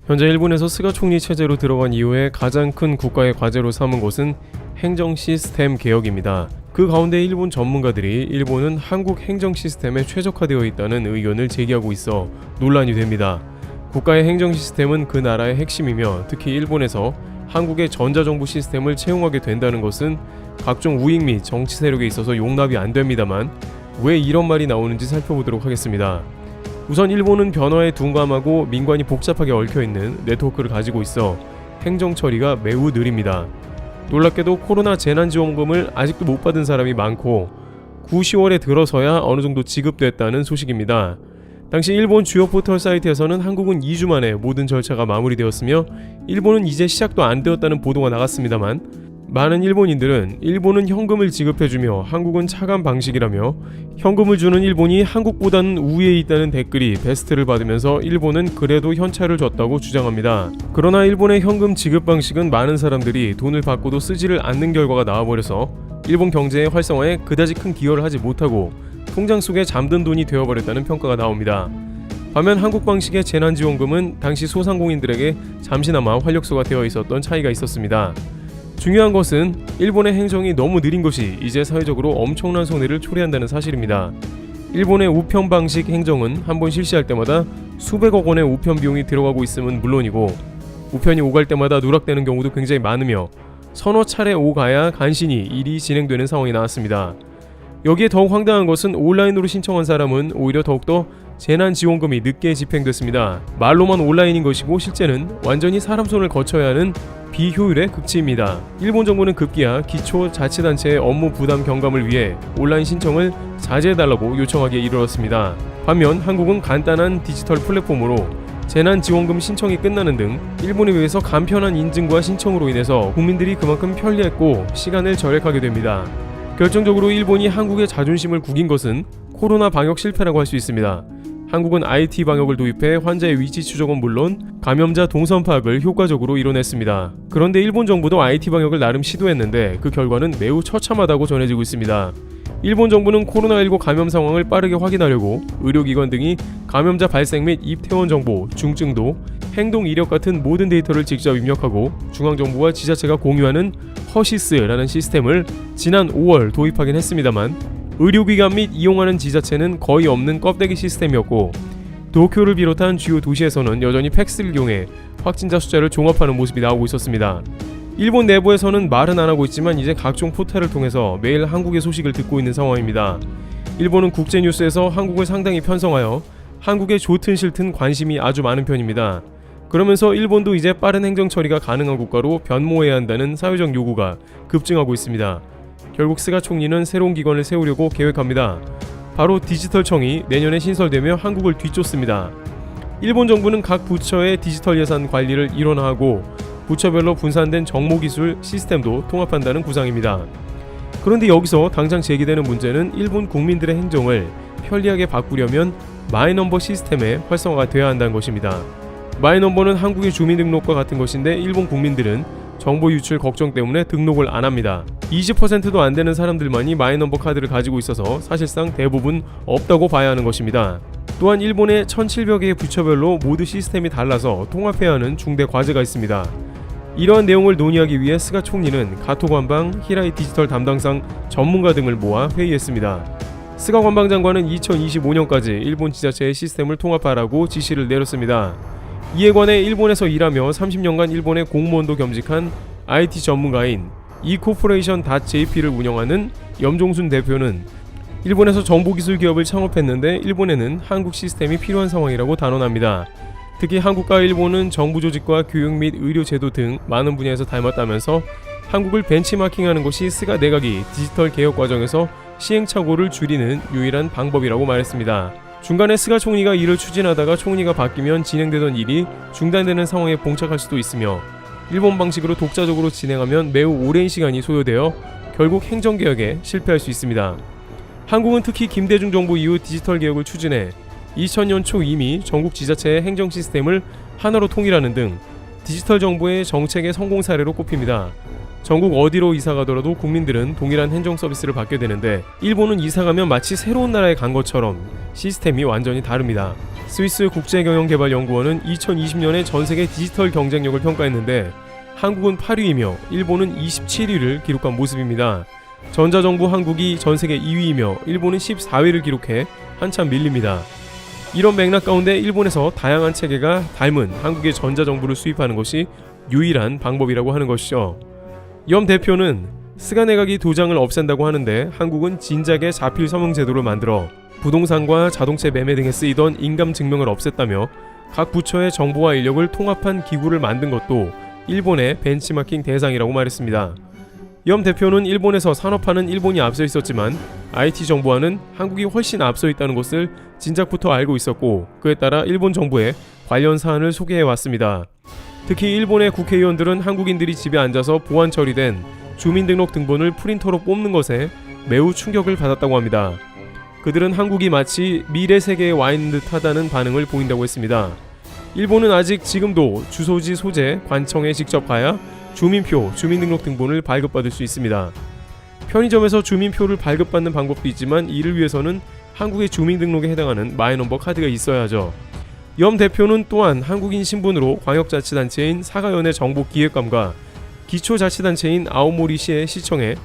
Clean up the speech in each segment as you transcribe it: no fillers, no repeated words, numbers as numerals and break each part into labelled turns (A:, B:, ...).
A: 현재 일본에서 스가 총리 체제로 들어간 이후에 가장 큰 국가의 과제로 삼은 것은 행정 시스템 개혁입니다. 그 가운데 일본 전문가들이 일본은 한국 행정 시스템에 최적화되어 있다는 의견을 제기하고 있어 논란이 됩니다. 국가의 행정 시스템은 그 나라의 핵심이며 특히 일본에서 한국의 전자정부 시스템을 채용하게 된다는 것은 각종 우익 및 정치 세력에 있어서 용납이 안 됩니다만 왜 이런 말이 나오는지 살펴보도록 하겠습니다. 우선 일본은 변화에 둔감하고 민관이 복잡하게 얽혀있는 네트워크를 가지고 있어 행정 처리가 매우 느립니다. 놀랍게도 코로나 재난지원금을 아직도 못 받은 사람이 많고 9, 10월에 들어서야 어느 정도 지급됐다는 소식입니다. 당시 일본 주요 포털 사이트에서는 한국은 2주 만에 모든 절차가 마무리되었으며 일본은 이제 시작도 안 되었다는 보도가 나갔습니다만 많은 일본인들은 일본은 현금을 지급해주며 한국은 차감 방식이라며 현금을 주는 일본이 한국보다는 우위에 있다는 댓글이 베스트를 받으면서 일본은 그래도 현찰을 줬다고 주장합니다. 그러나 일본의 현금 지급 방식은 많은 사람들이 돈을 받고도 쓰지를 않는 결과가 나와버려서 일본 경제의 활성화에 그다지 큰 기여를 하지 못하고 통장 속에 잠든 돈이 되어버렸다는 평가가 나옵니다. 반면 한국 방식의 재난지원금은 당시 소상공인들에게 잠시나마 활력소가 되어 있었던 차이가 있었습니다. 중요한 것은 일본의 행정이 너무 느린 것이 이제 사회적으로 엄청난 손해를 초래한다는 사실입니다. 일본의 우편 방식 행정은 한번 실시할 때마다 수백억 원의 우편 비용이 들어가고 있음은 물론이고 우편이 오갈 때마다 누락되는 경우도 굉장히 많으며 서너 차례 오가야 간신히 일이 진행되는 상황이 나왔습니다. 여기에 더욱 황당한 것은 온라인으로 신청한 사람은 오히려 더욱더 재난지원금이 늦게 집행됐습니다. 말로만 온라인인 것이고 실제는 완전히 사람 손을 거쳐야 하는 비효율의 극치입니다. 일본 정부는 급기야 기초자치단체의 업무 부담 경감을 위해 온라인 신청을 자제해달라고 요청하기에 이르렀습니다. 반면 한국은 간단한 디지털 플랫폼으로 재난지원금 신청이 끝나는 등 일본에 비해서 간편한 인증과 신청으로 인해서 국민들이 그만큼 편리했고 시간을 절약하게 됩니다. 결정적으로 일본이 한국의 자존심을 구긴 것은 코로나 방역 실패라고 할 수 있습니다. 한국은 IT 방역을 도입해 환자의 위치 추적은 물론 감염자 동선 파악을 효과적으로 이뤄냈습니다. 그런데 일본 정부도 IT 방역을 나름 시도했는데 그 결과는 매우 처참하다고 전해지고 있습니다. 일본 정부는 코로나19 감염 상황을 빠르게 확인하려고 의료기관 등이 감염자 발생 및 입퇴원 정보, 중증도, 행동 이력 같은 모든 데이터를 직접 입력하고 중앙정부와 지자체가 공유하는 허시스라는 시스템을 지난 5월 도입하긴 했습니다만 의료기관 및 이용하는 지자체는 거의 없는 껍데기 시스템이었고 도쿄를 비롯한 주요 도시에서는 여전히 팩스를 이용해 확진자 숫자를 종합하는 모습이 나오고 있었습니다. 일본 내부에서는 말은 안 하고 있지만 이제 각종 포털을 통해서 매일 한국의 소식을 듣고 있는 상황입니다. 일본은 국제뉴스에서 한국을 상당히 편성하여 한국에 좋든 싫든 관심이 아주 많은 편입니다. 그러면서 일본도 이제 빠른 행정 처리가 가능한 국가로 변모해야 한다는 사회적 요구가 급증하고 있습니다. 결국 스가 총리는 새로운 기관을 세우려고 계획합니다. 바로 디지털청이 내년에 신설되며 한국을 뒤쫓습니다. 일본 정부는 각 부처의 디지털 예산 관리를 일원화하고 부처별로 분산된 정보기술 시스템도 통합한다는 구상입니다. 그런데 여기서 당장 제기되는 문제는 일본 국민들의 행정을 편리하게 바꾸려면 마이넘버 시스템의 활성화가 되어야 한다는 것입니다. 마이넘버는 한국의 주민등록과 같은 것인데 일본 국민들은 정보 유출 걱정 때문에 등록을 안 합니다. 20%도 안 되는 사람들만이 마이넘버 카드를 가지고 있어서 사실상 대부분 없다고 봐야 하는 것입니다. 또한 일본의 1700개의 부처별로 모두 시스템이 달라서 통합해야 하는 중대 과제가 있습니다. 이러한 내용을 논의하기 위해 스가 총리는 가토 관방, 히라이 디지털 담당상 전문가 등을 모아 회의했습니다. 스가 관방장관은 2025년까지 일본 지자체의 시스템을 통합하라고 지시를 내렸습니다. 이에 관해 일본에서 일하며 30년간 일본의 공무원도 겸직한 IT 전문가인 ecorporation.jp를 운영하는 염종순 대표는 일본에서 정보기술 기업을 창업했는데 일본에는 한국 시스템이 필요한 상황이라고 단언합니다. 특히 한국과 일본은 정부 조직과 교육 및 의료 제도 등 많은 분야에서 닮았다면서 한국을 벤치마킹하는 것이 스가 내각이 디지털 개혁 과정에서 시행착오를 줄이는 유일한 방법이라고 말했습니다. 중간에 스가 총리가 일을 추진하다가 총리가 바뀌면 진행되던 일이 중단되는 상황에 봉착할 수도 있으며 일본 방식으로 독자적으로 진행하면 매우 오랜 시간이 소요되어 결국 행정개혁에 실패할 수 있습니다. 한국은 특히 김대중 정부 이후 디지털 개혁을 추진해 2000년 초 이미 전국 지자체의 행정 시스템을 하나로 통일하는 등 디지털 정부의 정책의 성공 사례로 꼽힙니다. 전국 어디로 이사 가더라도 국민들은 동일한 행정 서비스를 받게 되는데 일본은 이사 가면 마치 새로운 나라에 간 것처럼 시스템이 완전히 다릅니다. 스위스 국제경영개발연구원은 2020년에 전세계 디지털 경쟁력을 평가했는데 한국은 8위이며 일본은 27위를 기록한 모습입니다. 전자정부 한국이 전세계 2위이며 일본은 14위를 기록해 한참 밀립니다. 이런 맥락 가운데 일본에서 다양한 체계가 닮은 한국의 전자정부를 수입하는 것이 유일한 방법이라고 하는 것이죠. 염 대표는 스가 내각이 도장을 없앤다고 하는데 한국은 진작에 자필 서명 제도를 만들어 부동산과 자동차 매매 등에 쓰이던 인감 증명을 없앴다며 각 부처의 정보와 인력을 통합한 기구를 만든 것도 일본의 벤치마킹 대상이라고 말했습니다. 염 대표는 일본에서 산업화는 일본이 앞서 있었지만 IT 정보화는 한국이 훨씬 앞서 있다는 것을 진작부터 알고 있었고 그에 따라 일본 정부에 관련 사안을 소개해 왔습니다. 특히 일본의 국회의원들은 한국인들이 집에 앉아서 보안 처리된 주민등록 등본을 프린터로 뽑는 것에 매우 충격을 받았다고 합니다. 그들은 한국이 마치 미래 세계에 와 있는 듯하다는 반응을 보인다고 했습니다. 일본은 아직 지금도 주소지 소재 관청에 직접 가야 주민표, 주민등록 등본을 발급받을 수 있습니다. 편의점에서 주민표를 발급받는 방법도 있지만 이를 위해서는 한국의 주민등록에 해당하는 마이넘버 카드가 있어야 하죠. 염 대표는 또한 한국인 신분으로 광역자치단체인 사가현의 정보기획감과 기초자치단체인 아오모리시의 시청에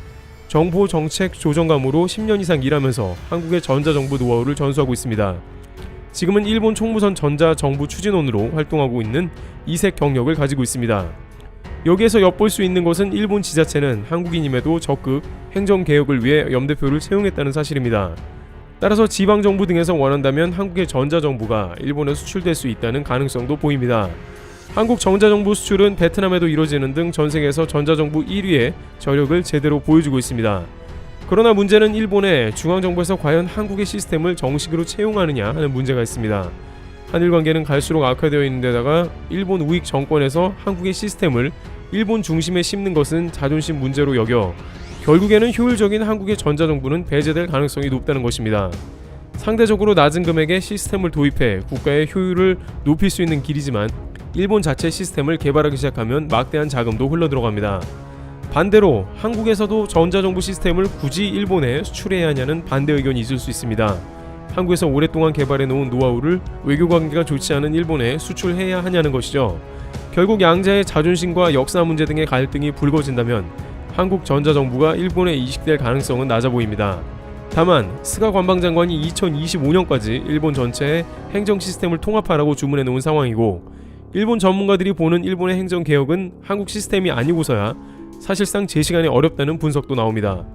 A: 정보정책조정감으로 10년 이상 일하면서 한국의 전자정부 노하우를 전수하고 있습니다. 지금은 일본 총무선 전자정부추진원으로 활동하고 있는 이색 경력을 가지고 있습니다. 여기에서 엿볼 수 있는 것은 일본 지자체는 한국인임에도 적극 행정개혁을 위해 염 대표를 채용했다는 사실입니다. 따라서 지방정부 등에서 원한다면 한국의 전자정부가 일본에 수출될 수 있다는 가능성도 보입니다. 한국 전자정부 수출은 베트남에도 이루어지는 등 전세계에서 전자정부 1위의 저력을 제대로 보여주고 있습니다. 그러나 문제는 일본의 중앙정부에서 과연 한국의 시스템을 정식으로 채용하느냐 하는 문제가 있습니다. 한일 관계는 갈수록 악화되어 있는 데다가 일본 우익 정권에서 한국의 시스템을 일본 중심에 심는 것은 자존심 문제로 여겨 결국에는 효율적인 한국의 전자정부는 배제될 가능성이 높다는 것입니다. 상대적으로 낮은 금액의 시스템을 도입해 국가의 효율을 높일 수 있는 길이지만 일본 자체 시스템을 개발하기 시작하면 막대한 자금도 흘러들어갑니다. 반대로 한국에서도 전자정부 시스템을 굳이 일본에 수출해야 하냐는 반대 의견이 있을 수 있습니다. 한국에서 오랫동안 개발해 놓은 노하우를 외교관계가 좋지 않은 일본에 수출해야 하냐는 것이죠. 결국 양자의 자존심과 역사 문제 등의 갈등이 불거진다면 한국 전자정부가 일본에 이식될 가능성은 낮아 보입니다. 다만 스가 관방장관이 2025년까지 일본 전체의 행정 시스템을 통합하라고 주문해 놓은 상황이고 일본 전문가들이 보는 일본의 행정개혁은 한국 시스템이 아니고서야 사실상 제 시간이 어렵다는 분석도 나옵니다.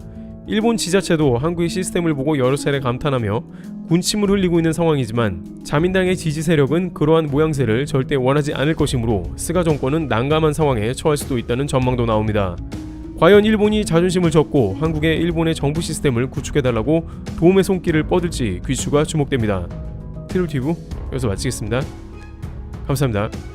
A: 일본 지자체도 한국의 시스템을 보고 여러 차례 감탄하며 군침을 흘리고 있는 상황이지만 자민당의 지지 세력은 그러한 모양새를 절대 원하지 않을 것이므로 스가 정권은 난감한 상황에 처할 수도 있다는 전망도 나옵니다. 과연 일본이 자존심을 접고 한국의 일본의 정부 시스템을 구축해달라고 도움의 손길을 뻗을지 귀추가 주목됩니다. 트루티브 여기서 마치겠습니다. 감사합니다.